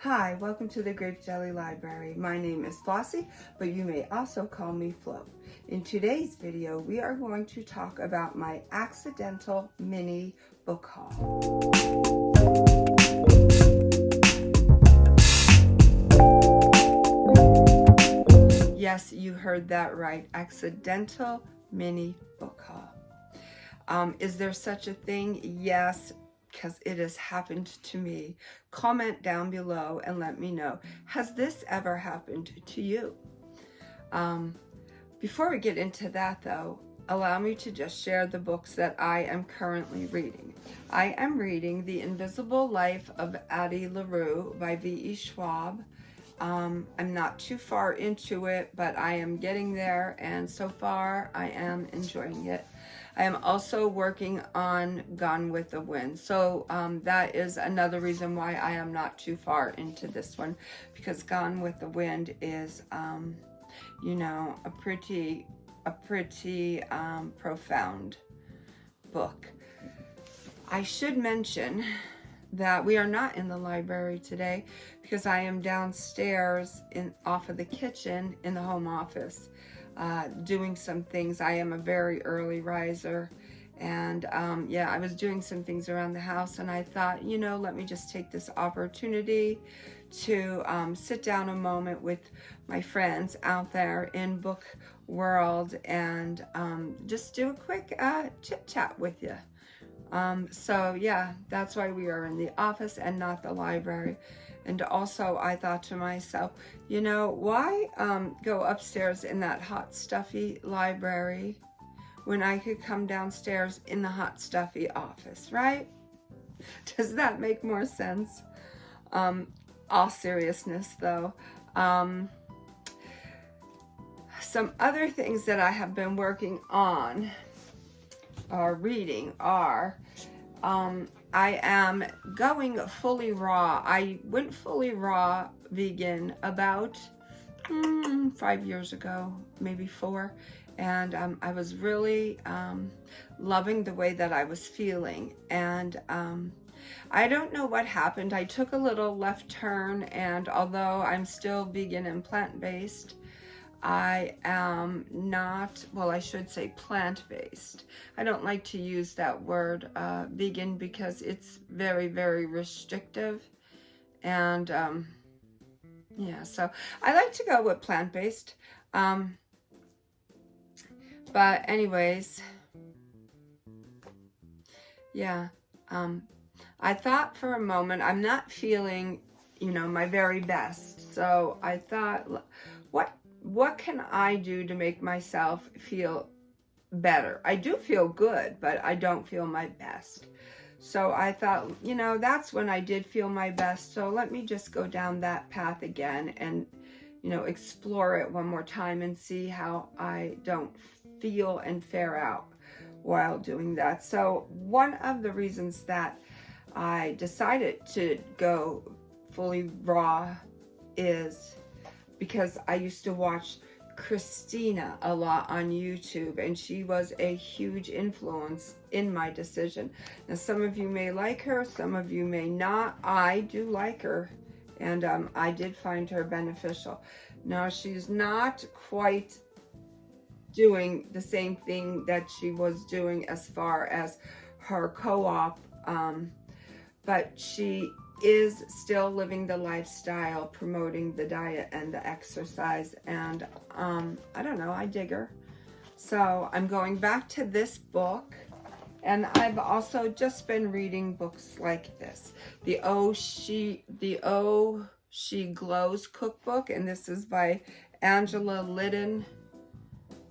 Hi, welcome to the Grape Jelly Library. My name is Flossie, but you may also call me Flo. In today's video, we are going to talk about my accidental mini book haul. Yes, you heard that right. Accidental mini book haul. Is there such a thing? Yes, because it has happened to me. Comment down below and let me know. Has this ever happened to you? Before we get into that though, allow me to just share the books that I am currently reading. I am reading The Invisible Life of Addie LaRue by V.E. Schwab. I'm not too far into it, but I am getting there, and so far I am enjoying it. I am also working on Gone with the Wind, so that is another reason why I am not too far into this one, because Gone with the Wind is, you know, a pretty profound book. I should mention that we are not in the library today because I am downstairs off of the kitchen in the home office doing some things. I am a very early riser, and yeah, I was doing some things around the house, and I thought, you know, let me just take this opportunity to sit down a moment with my friends out there in book world and just do a quick chit chat with you. So yeah, that's why we are in the office and not the library. And also I thought to myself, you know, why go upstairs in that hot, stuffy library when I could come downstairs in the hot, stuffy office, right? Does that make more sense? All seriousness though, some other things that I have been working on or reading are, I am going fully raw. I went fully raw vegan about 5 years ago, maybe 4, and I was really loving the way that I was feeling, and I don't know what happened. I took a little left turn, and although I'm still vegan and plant-based, I am not, well, I should say plant-based. I don't like to use that word vegan because it's very, very restrictive. And yeah, so I like to go with plant-based. But anyways, yeah, I thought for a moment, I'm not feeling, you know, my very best. So I thought, what can I do to make myself feel better? I do feel good, but I don't feel my best. So I thought, you know, that's when I did feel my best. So let me just go down that path again and, you know, explore it one more time and see how I don't feel and fare out while doing that. So one of the reasons that I decided to go fully raw is because I used to watch Christina a lot on YouTube, and she was a huge influence in my decision. Now, some of you may like her, some of you may not. I do like her, and I did find her beneficial. Now, she's not quite doing the same thing that she was doing as far as her co-op, but she is still living the lifestyle, promoting the diet and the exercise, and I don't know, I dig her. So I'm going back to this book, and I've also just been reading books like this, the She Glows cookbook, and this is by Angela Liddon.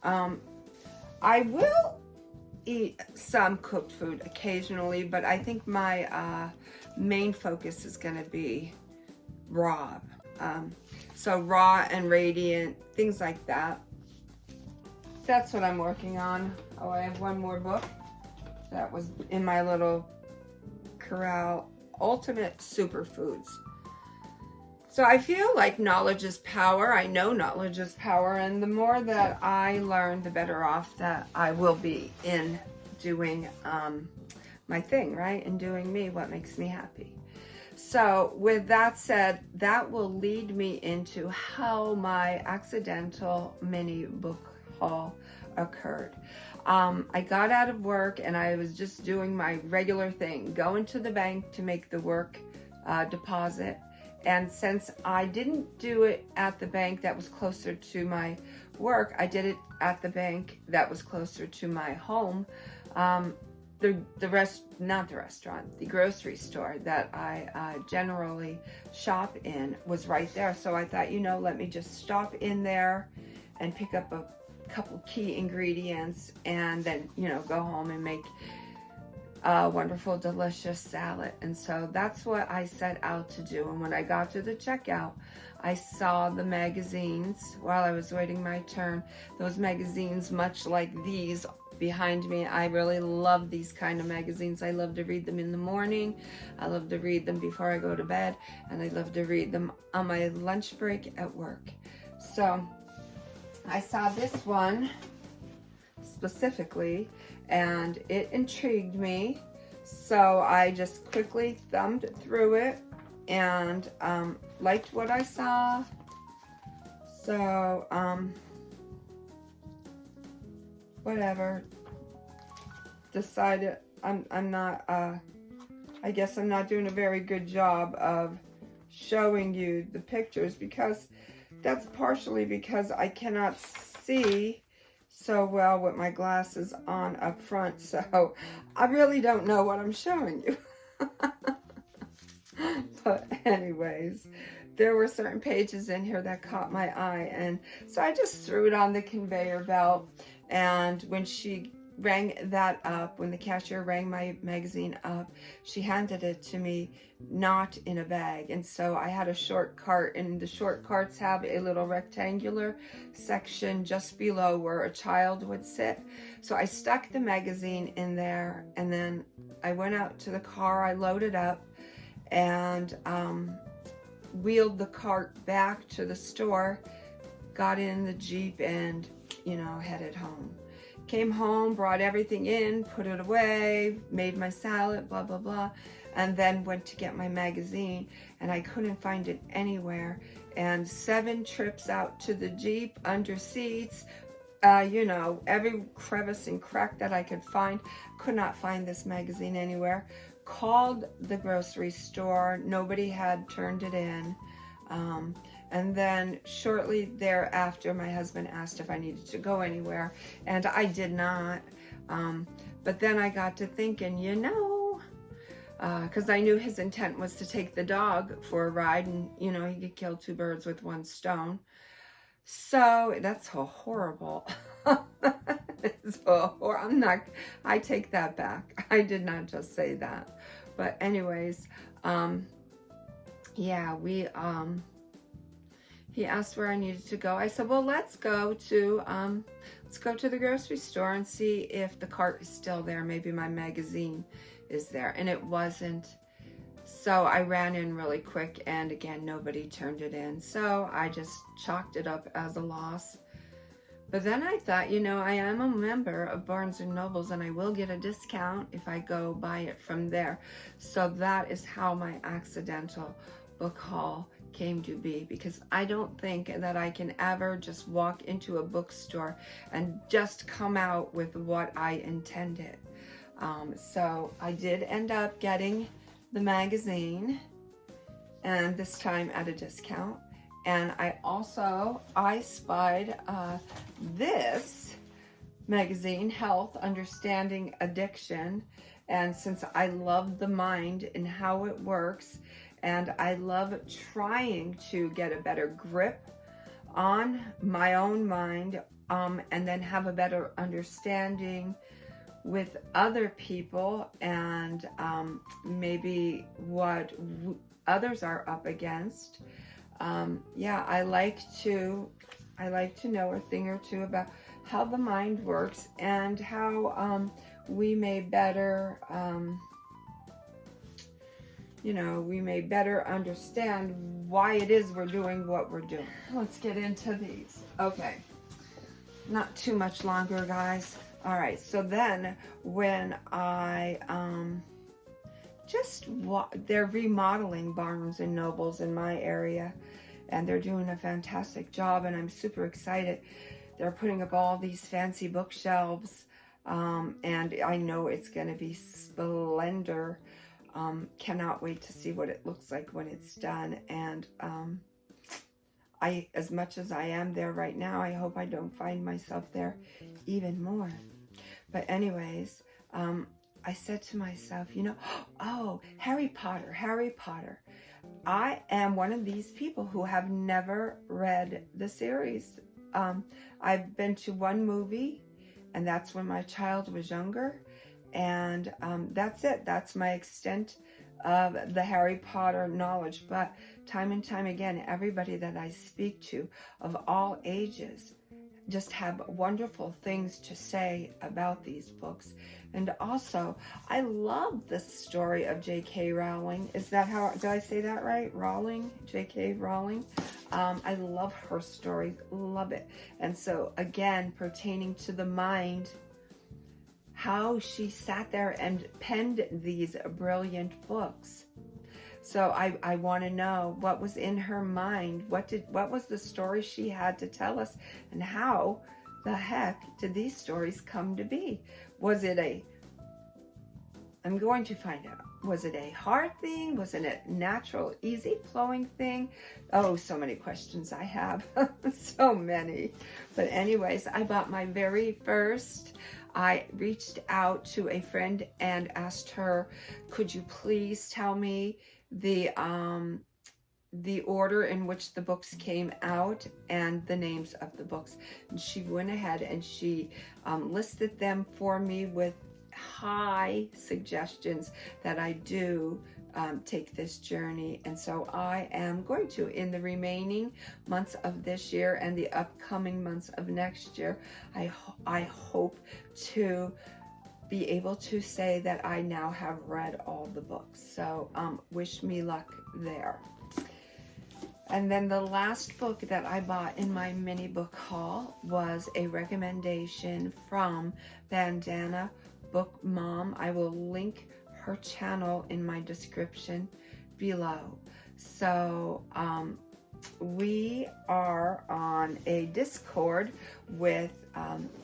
I will eat some cooked food occasionally, but I think my main focus is going to be raw. So raw and radiant, things like that. That's what I'm working on. Oh, I have one more book that was in my little corral, Ultimate Superfoods. So I feel like knowledge is power. I know knowledge is power, and the more that I learn, the better off that I will be in doing my thing, right? And doing me, what makes me happy. So with that said, that will lead me into how my accidental mini book haul occurred. I got out of work and I was just doing my regular thing, going to the bank to make the work deposit. And since I didn't do it at the bank that was closer to my work, I did it at the bank that was closer to my home. The grocery store that I generally shop in was right there. So I thought, let me just stop in there and pick up a couple key ingredients and then, go home and make a wonderful, delicious salad. And so that's what I set out to do. And when I got to the checkout, I saw the magazines while I was waiting my turn. Those magazines, much like these behind me, I really love these kind of magazines. I love to read them in the morning. I love to read them before I go to bed. And I love to read them on my lunch break at work. So I saw this one specifically and it intrigued me. So I just quickly thumbed through it and liked what I saw. So whatever, decided I'm not I guess I'm not doing a very good job of showing you the pictures, because that's partially because I cannot see so well with my glasses on up front, so I really don't know what I'm showing you. But anyways, there were certain pages in here that caught my eye, and so I just threw it on the conveyor belt. And when she rang that up, when the cashier rang my magazine up, she handed it to me not in a bag. And so I had a short cart, and the short carts have a little rectangular section just below where a child would sit. So I stuck the magazine in there, and then I went out to the car, I loaded up, and wheeled the cart back to the store, got in the Jeep, and headed home. Came home, brought everything in, put it away, made my salad, blah, blah, blah, and then went to get my magazine, and I couldn't find it anywhere. And 7 trips out to the Jeep, under seats, every crevice and crack that I could find, could not find this magazine anywhere. Called the grocery store, nobody had turned it in. And then shortly thereafter, my husband asked if I needed to go anywhere, and I did not. But then I got to thinking, because I knew his intent was to take the dog for a ride, and, he could kill 2 birds with 1 stone. So that's horrible. I take that back. I did not just say that. But anyways, he asked where I needed to go. I said, well, let's go to the grocery store and see if the cart is still there. Maybe my magazine is there. And it wasn't. So I ran in really quick, and again, nobody turned it in. So I just chalked it up as a loss. But then I thought, I am a member of Barnes & Nobles, and I will get a discount if I go buy it from there. So that is how my accidental book haul came to be, because I don't think that I can ever just walk into a bookstore and just come out with what I intended. So I did end up getting the magazine, and this time at a discount. And I spied this magazine, Health, Understanding Addiction. And since I love the mind and how it works, and I love trying to get a better grip on my own mind, and then have a better understanding with other people, and maybe what others are up against. I like to know a thing or two about how the mind works, and how we may better understand why it is we're doing what we're doing. Let's get into these. Okay, not too much longer, guys. All right, so then when I they're remodeling Barnes and Nobles in my area, and they're doing a fantastic job, and I'm super excited. They're putting up all these fancy bookshelves, and I know it's going to be splendor. Cannot wait to see what it looks like when it's done. And as much as I am there right now, I hope I don't find myself there even more. But anyways, I said to myself, oh, Harry Potter. I am one of these people who have never read the series. I've been to one movie, and that's when my child was younger. And that's it. That's my extent of the Harry Potter knowledge. But time and time again, everybody that I speak to of all ages just have wonderful things to say about these books. And also, I love the story of J.K. Rowling. Is that how, did I say that right? Rowling? J.K. Rowling? I love her story. Love it. And so, again, pertaining to the mind, how she sat there and penned these brilliant books. So I want to know what was in her mind. What was the story she had to tell us, and how the heck did these stories come to be? I'm going to find out. Was it a hard thing? Was it a natural, easy flowing thing? Oh, so many questions I have. So many. But anyways, I bought my very first. I reached out to a friend and asked her, could you please tell me the order in which the books came out and the names of the books? And she went ahead and she listed them for me with high suggestions that I do take this journey. And so I am going to, in the remaining months of this year and the upcoming months of next year, I hope to be able to say that I now have read all the books. So wish me luck there. And then the last book that I bought in my mini book haul was a recommendation from Bandana Book Mom. I will link her channel in my description below. So we are on a Discord with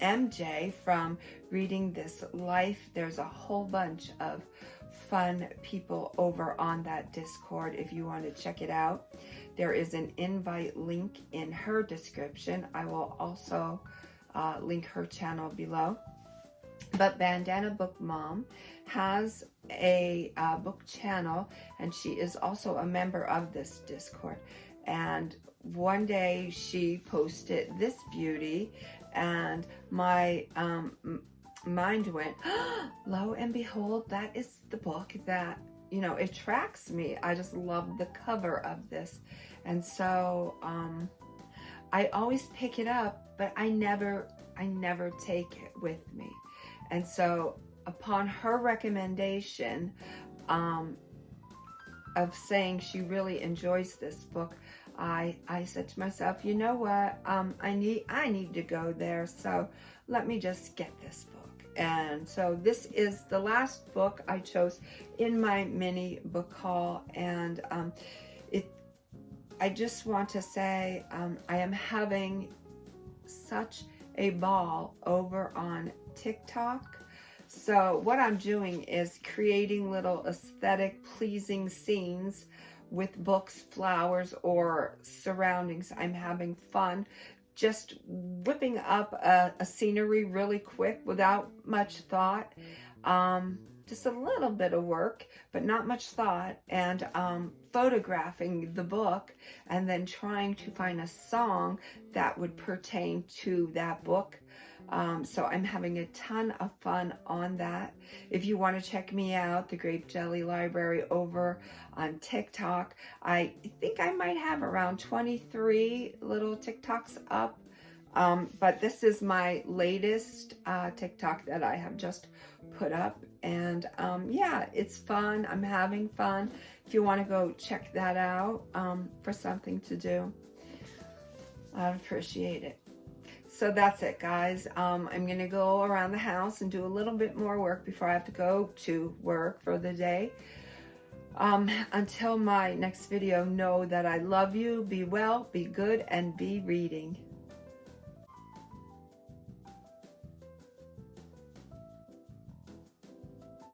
MJ from Reading This Life. There's a whole bunch of fun people over on that Discord if you want to check it out. There is an invite link in her description. I will also link her channel below. But Bandana Book Mom has a book channel, and she is also a member of this Discord. And one day she posted this beauty, and my mind went, lo and behold, that is the book that, attracts me. I just love the cover of this. And so I always pick it up, but I never take it with me. And so upon her recommendation of saying she really enjoys this book, I said to myself, you know what, I need to go there, so let me just get this book. And so this is the last book I chose in my mini book haul, and I just want to say I am having such a ball over on TikTok. So what I'm doing is creating little aesthetic pleasing scenes with books, flowers, or surroundings. I'm having fun just whipping up a scenery really quick without much thought. Just a little bit of work, but not much thought, and photographing the book and then trying to find a song that would pertain to that book. So I'm having a ton of fun on that. If you want to check me out, the Grape Jelly Library over on TikTok, I think I might have around 23 little TikToks up. But this is my latest TikTok that I have just put up. And yeah, it's fun. I'm having fun. If you want to go check that out for something to do, I'd appreciate it. So that's it, guys. I'm going to go around the house and do a little bit more work before I have to go to work for the day. Until my next video, know that I love you, be well, be good, and be reading.